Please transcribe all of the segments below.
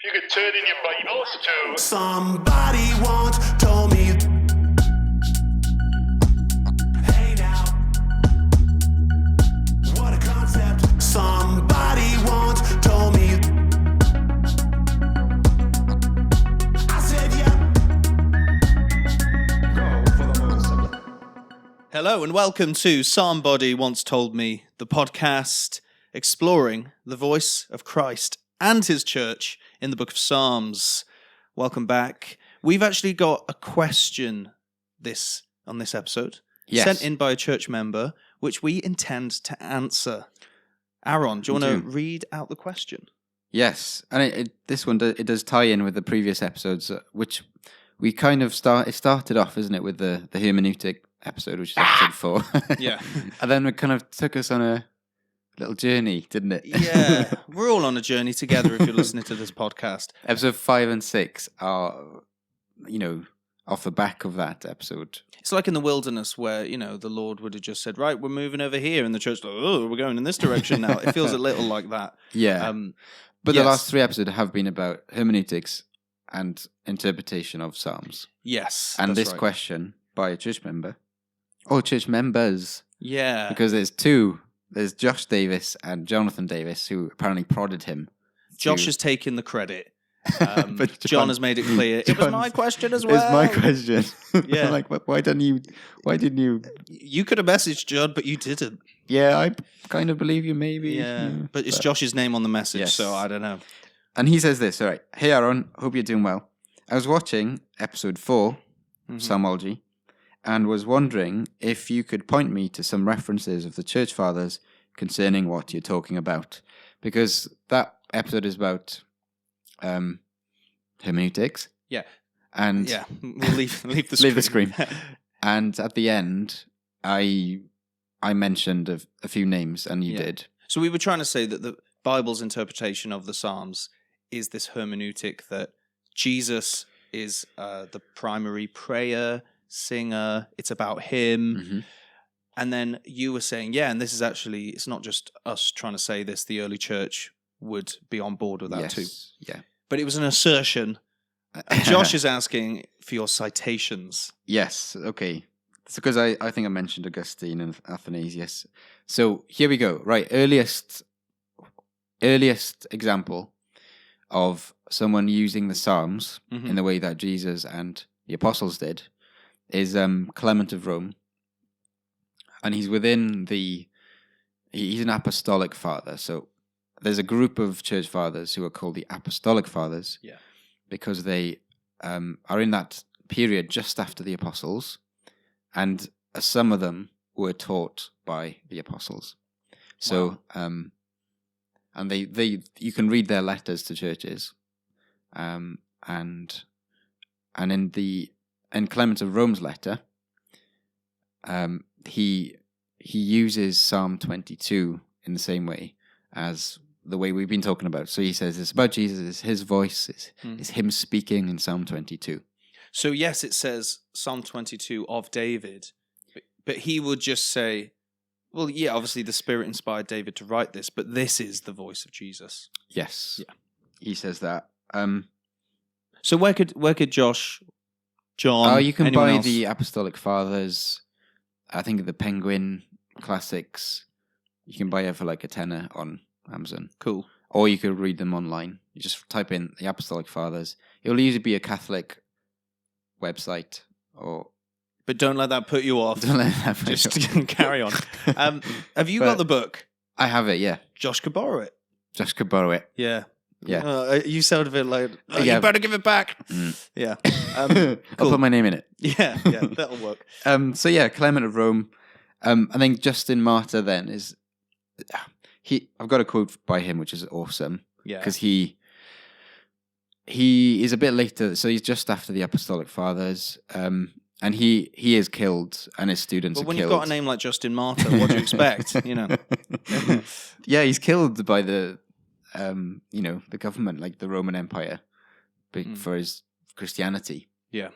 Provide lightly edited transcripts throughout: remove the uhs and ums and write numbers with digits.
You could turn in your Bibles to Somebody once told me, hey now, what a concept. Somebody once told me, I said yeah. Go for the motorcycle. Hello and welcome to Somebody Once Told Me, the podcast exploring the voice of Christ and his church in the book of Psalms. Welcome back. We've actually got a question on this episode, sent in by a church member, which we intend to answer. Aaron, do you want to read out the question? Yes, and this one does tie in with the previous episodes, which we kind of it started off, isn't it, with the hermeneutic episode, which is episode 4. Yeah. And then it kind of took us on a little journey, didn't it? Yeah, we're all on a journey together if you're listening to this podcast. Episode 5 and 6 are, off the back of that episode. It's like in the wilderness where, the Lord would have just said, right, we're moving over here. And the church, like, oh, we're going in this direction now. It feels a little like that. Yeah. But yes. the last 3 episodes have been about hermeneutics and interpretation of Psalms. Yes. And this right. question by a church member, or church members. Yeah. Because there's 2. There's Josh Davis and Jonathan Davis, who apparently prodded him. Josh has taken the credit. But John has made it clear. It was my question as well. It's my question. Yeah. Like, why didn't you? You could have messaged John, but you didn't. Yeah, I kind of believe you, maybe. Yeah. But it's Josh's name on the message, Yes. so I don't know. And he says this, all right. Hey, Aaron, hope you're doing well. I was watching episode 4, Psalmology, and was wondering if you could point me to some references of the church fathers concerning what you're talking about. Because that episode is about hermeneutics. Yeah. And yeah, we'll leave the screen. leave the screen. And at the end, I mentioned a few names, and you did. So we were trying to say that the Bible's interpretation of the Psalms is this hermeneutic that Jesus is the primary prayer singer. It's about him. Mm-hmm. And then you were saying, and this is actually, it's not just us trying to say this, the early church would be on board with that too. Yeah. But it was an assertion. And Josh is asking for your citations. Yes, okay. It's because I think I mentioned Augustine and Athanasius. So here we go. Right, earliest example of someone using the Psalms in the way that Jesus and the apostles did is Clement of Rome. And he's he's an apostolic father. So there's a group of church fathers who are called the apostolic fathers. Yeah. Because they are in that period just after the apostles, and some of them were taught by the apostles. So, and they you can read their letters to churches, and in Clement of Rome's letter, he uses Psalm 22 in the same way as the way we've been talking about. So he says it's about Jesus, it's his voice, it's him speaking in Psalm 22. So yes, it says Psalm 22 of David, but he would just say, well, yeah, obviously the Spirit inspired David to write this, but this is the voice of Jesus. Yes. Yeah. He says that. So where could Josh, John, you can anyone buy else? the Apostolic Fathers, I think the Penguin Classics. You can buy it for like $10 on Amazon. Cool. Or you could read them online. You just type in the Apostolic Fathers. It'll usually be a Catholic website, But don't let that put you off. don't let that put Just you off. carry on. Have you got the book? I have it, yeah. Josh could borrow it. Josh could borrow it. Yeah. Yeah. You sounded a bit like, Yeah. you better give it back. Yeah. I'll cool. put my name in it. Yeah, that'll work. So yeah, Clement of Rome. I think Justin Martyr then is I've got a quote by him which is awesome. Yeah. Because he is a bit later, so he's just after the Apostolic Fathers. And he is killed, and his students But are when killed. you've got a name like Justin Martyr, what do you expect? Yeah, he's killed by the the government, like the Roman Empire, for his Christianity. Yeah.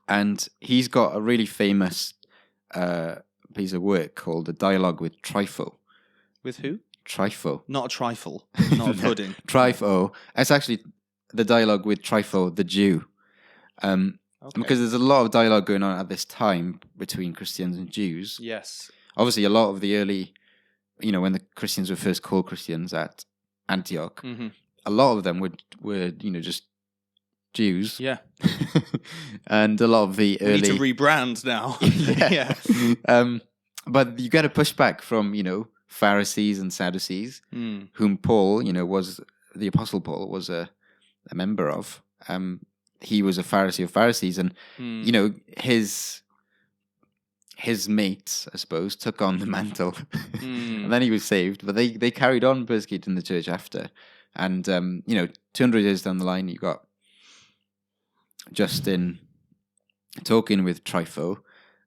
And he's got a really famous piece of work called A Dialogue with Trypho. With who? Trifo. Not a trifle, not a pudding. Trifo. It's actually the dialogue with Trifo, the Jew. Because there's a lot of dialogue going on at this time between Christians and Jews. Yes. Obviously, a lot of the early, when the Christians were first called Christians at Antioch, a lot of them were just Jews. Yeah. And a lot of the We early... need to rebrand now. yeah. But you get a pushback from, Pharisees and Sadducees, whom Paul, was, the Apostle Paul was a member of. He was a Pharisee of Pharisees, and, his mates, I suppose, took on the mantle. And then he was saved, but they carried on persecuting the church after. And, 200 years down the line, you got Justin talking with Trifo,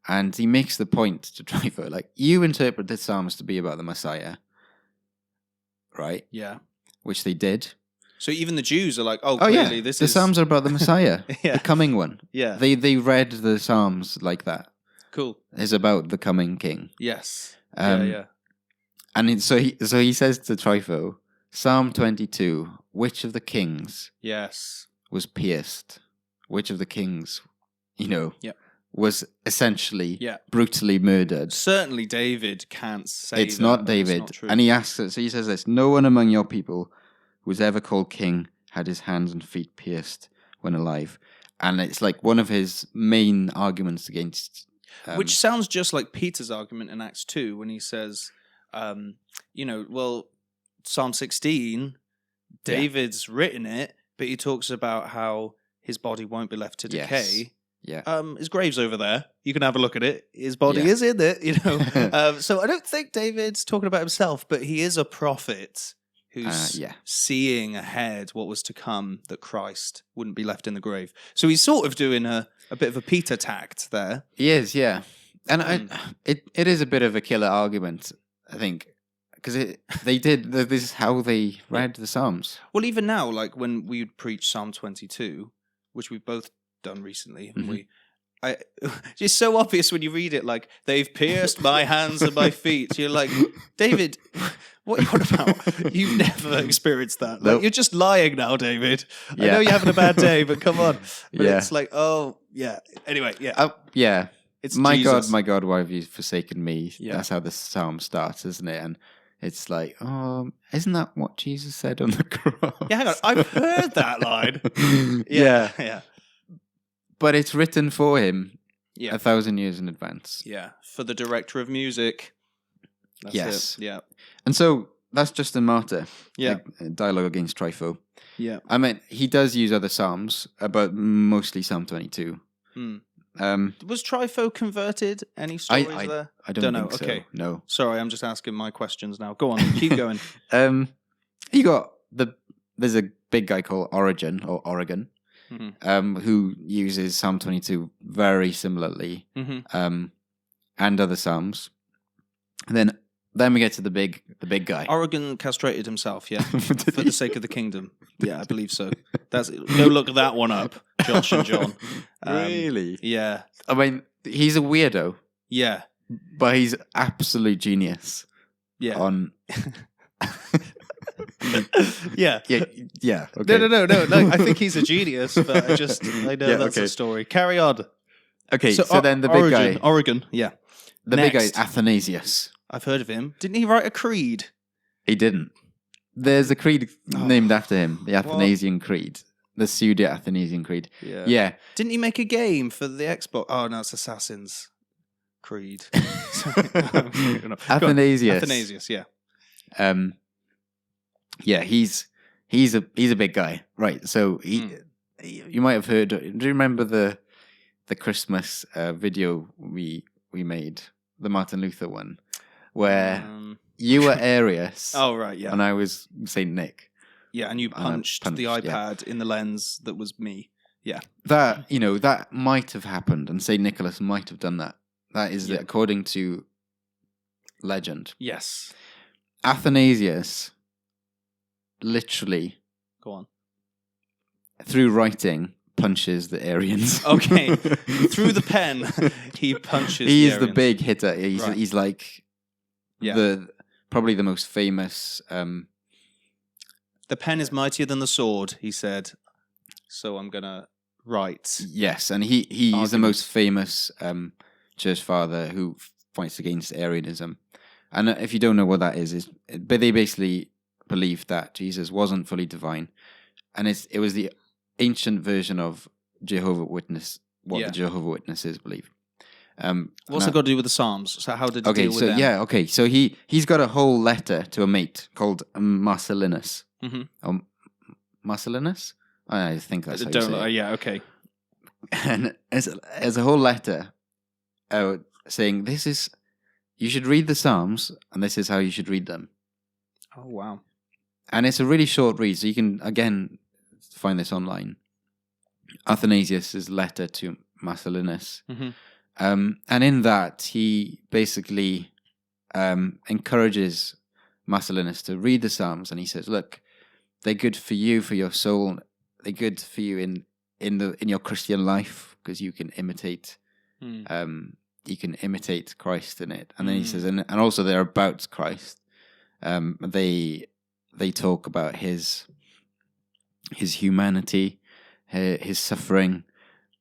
and he makes the point to Trifo, like, you interpret the Psalms to be about the Messiah, right? Yeah. Which they did. So even the Jews are like, clearly this the is... Psalms are about the Messiah, Yeah. the coming one. Yeah. They read the Psalms like that. Cool. It's about the coming king. Yes. Yeah. And so he says to Trifo, Psalm 22, which of the kings Yes. was pierced? Which of the kings, Yep. was essentially Yeah. brutally murdered? Certainly David can't say It's that. not That's David. not true. And he asks it, so he says this, no one among your people who was ever called king had his hands and feet pierced when alive. And it's like one of his main arguments against... Which sounds just like Peter's argument in Acts 2 when he says, Psalm 16, David's written it, but he talks about how his body won't be left to decay. Yeah. His grave's over there. You can have a look at it. His body Yeah. is in it, So I don't think David's talking about himself, but he is a prophet who's seeing ahead what was to come, that Christ wouldn't be left in the grave. So he's sort of doing a bit of a Peter tact there. He is, yeah. And it is a bit of a killer argument, I think, because this is how they read the Psalms. Well, even now, like when we would preach Psalm 22, which we've both done recently, and it's so obvious when you read it, like, they've pierced my hands and my feet. You're like, David, what are you on about? You've never experienced that. Like, Nope. You're just lying now, David. I Yeah. know you're having a bad day, but come on. But Yeah. it's like, oh, yeah. Anyway, yeah. Yeah. It's my Jesus. God, my God, why have you forsaken me? Yeah. That's how the Psalm starts, isn't it? And it's like, isn't that what Jesus said on the cross? Yeah, hang on. I've heard that line. Yeah. Yeah. But it's written for him Yeah. 1,000 years in advance. Yeah. For the director of music. That's Yes. it. Yeah. And so that's Justin Martyr. Yeah. Like, dialogue against Trifo. Yeah. I mean, he does use other Psalms, but mostly Psalm 22. Was Trifo converted? Any stories there? I don't know. think so. Okay. No. Sorry, I'm just asking my questions now. Go on, keep going. You got there's a big guy called Oregon, who uses Psalm 22 very similarly, and other Psalms. And then we get to the big guy. Oregon castrated himself, yeah, for the sake of the kingdom. Yeah, I believe so. Go look that one up, Josh and John. Really? Yeah. I mean, he's a weirdo, Yeah. but he's absolute genius. Yeah. On. Yeah. Yeah. Okay. No. I think he's a genius, but I know Yeah, that's okay. a story. Carry on. Okay. So then the big guy, Oregon. Yeah. the big guy, Next. Athanasius. I've heard of him. Didn't he write a creed? He didn't. There's a creed named after him, the Athanasian Creed, the Pseudo-Athanasian Creed. Yeah. Yeah. Didn't he make a game for the Xbox? Oh no, it's Assassin's Creed. No. Athanasius. Athanasius, yeah. Yeah, he's a big guy, right? So you might have heard. Do you remember the Christmas video we made, the Martin Luther one, where you were Arius? Oh right, yeah. And I was Saint Nick. Yeah, and you punched the yeah. iPad in the lens that was me. Yeah. That might have happened, and Saint Nicholas might have done that. That is according to legend. Yes. Athanasius literally, Go on. through writing, punches the Arians. Okay. Through the pen, he punches He the is the Aryans. big hitter. Right. He's like Yeah. the probably the most famous. The pen is mightier than the sword, he said. So I'm gonna write. Yes, and he's the Argument. most famous church father who fights against Arianism. And if you don't know what that but they basically believed that Jesus wasn't fully divine, and it was the ancient version of Jehovah's Witness, what the Jehovah's Witnesses believe. What's it got to do with the Psalms? So how did he deal with them? So he's got a whole letter to a mate called Marcellinus. Mm-hmm. Marcellinus? I think that's how you say it. Yeah, okay. And as a whole letter saying you should read the Psalms, and this is how you should read them. Oh, wow. And it's a really short read, so you can, again, find this online. Athanasius' letter to Marcellinus. Mm-hmm. And in that, he basically encourages Marcellinus to read the Psalms, and he says, look, they're good for you, for your soul. They're good for you in your Christian life, because you can imitate Christ in it. And then he says, and also they're about Christ. They talk about his humanity, his suffering,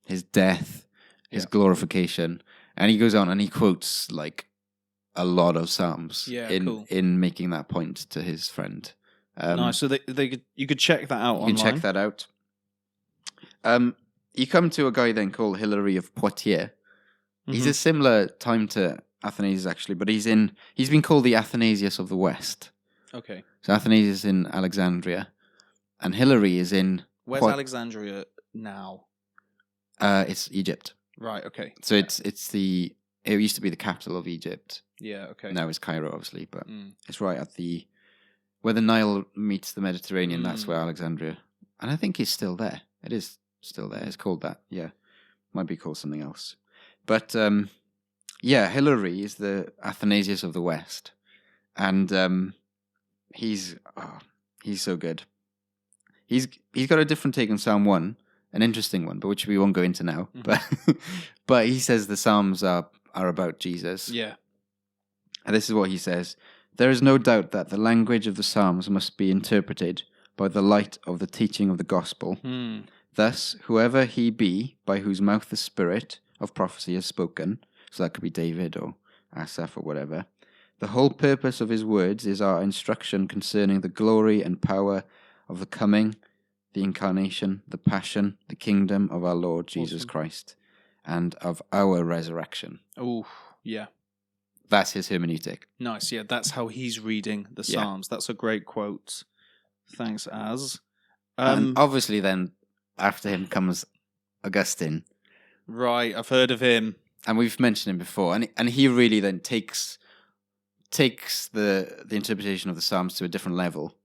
his death, his glorification. And he goes on and he quotes like a lot of Psalms in making that point to his friend. Nice. So you could check that out online. You can check that out. You come to a guy then called Hilary of Poitiers. Mm-hmm. He's a similar time to Athanasius actually, but he's been called the Athanasius of the West. Okay. So Athanasius in Alexandria, and Hilary is in. Where's Alexandria now? It's Egypt. Right. Okay. So it used to be the capital of Egypt. Yeah. Okay. Now it's Cairo, obviously, but it's right at where the Nile meets the Mediterranean. That's where Alexandria, and I think it's still there. It is still there. It's called that. Yeah, might be called something else, but Hilary is the Athanasius of the West, and he's so good. He's got a different take on Psalm 1, an interesting one, but which we won't go into now. Mm-hmm. But he says the Psalms are about Jesus. Yeah. And this is what he says. There is no doubt that the language of the Psalms must be interpreted by the light of the teaching of the gospel. Thus, whoever he be, by whose mouth the spirit of prophecy has spoken, so that could be David or Asaph or whatever, the whole purpose of his words is our instruction concerning the glory and power of the coming, the incarnation, the passion, the kingdom of our Lord Jesus Christ, and of our resurrection. Oh, yeah. That's his hermeneutic. Nice, yeah. That's how he's reading the Psalms. Yeah. That's a great quote. Thanks, Az. And obviously then, after him comes Augustine. Right, I've heard of him. And we've mentioned him before. And he really then takes the interpretation of the Psalms to a different level.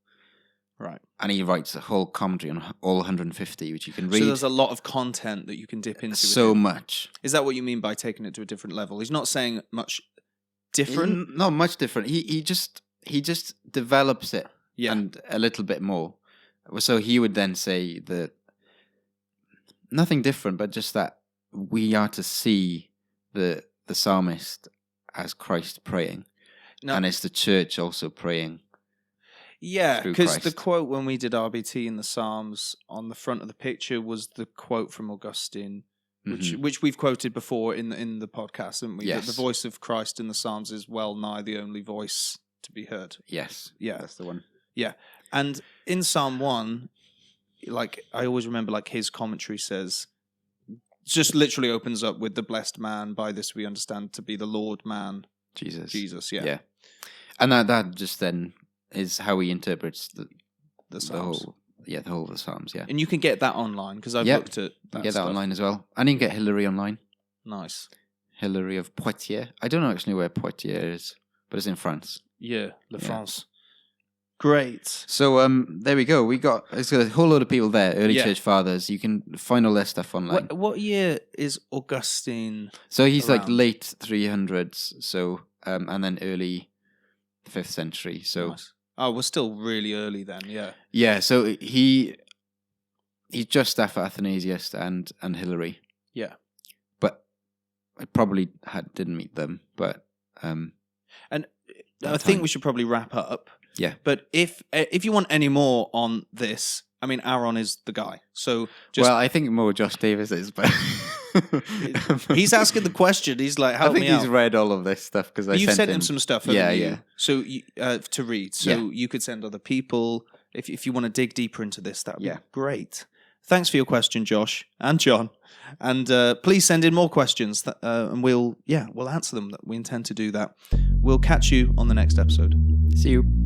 Right. And he writes a whole commentary on all 150, which you can read. So there's a lot of content that you can dip into. So much. Is that what you mean by taking it to a different level? He's not saying much different? Not much different. He just develops it and a little bit more. So he would then say that nothing different, but just that we are to see the psalmist as Christ praying. No. And it's the church also praying. Yeah, because the quote when we did RBT in the Psalms on the front of the picture was the quote from Augustine, which we've quoted before in the podcast, haven't we? Yes. That the voice of Christ in the Psalms is well nigh the only voice to be heard. Yes. Yeah. That's the one. Yeah. And in Psalm 1, like I always remember like his commentary says, just literally opens up with the blessed man, by this we understand to be the Lord man. Jesus, yeah. Yeah. And that just then is how he interprets the Psalms. The whole of the Psalms, yeah. And you can get that online, because I've looked at that. Get that online as well. And you can get Hilary online. Nice. Hilary of Poitiers. I don't know actually where Poitiers is, but it's in France. Yeah, France. Great. So there we go. It's got a whole load of people there, early church fathers. You can find all their stuff online. What year is Augustine? So he's around? like late 300s, so and then early 5th century. So nice. Oh, we're still really early then, yeah. Yeah, so he's just after Athanasius and Hilary. Yeah. But I probably didn't meet them, but and I think we should probably wrap up. Yeah. But if you want any more on this, I mean, Aaron is the guy. So just Well, I think more Josh Davis is, but he's asking the question. He's like, I help think me he's out. read all of this stuff because I You sent sent him some stuff, haven't Yeah, you? yeah. So to read. So you could send other people if you want to dig deeper into this. That would be great. Thanks for your question, Josh and John. And please send in more questions, and we'll answer them. We intend to do that. We'll catch you on the next episode. See you.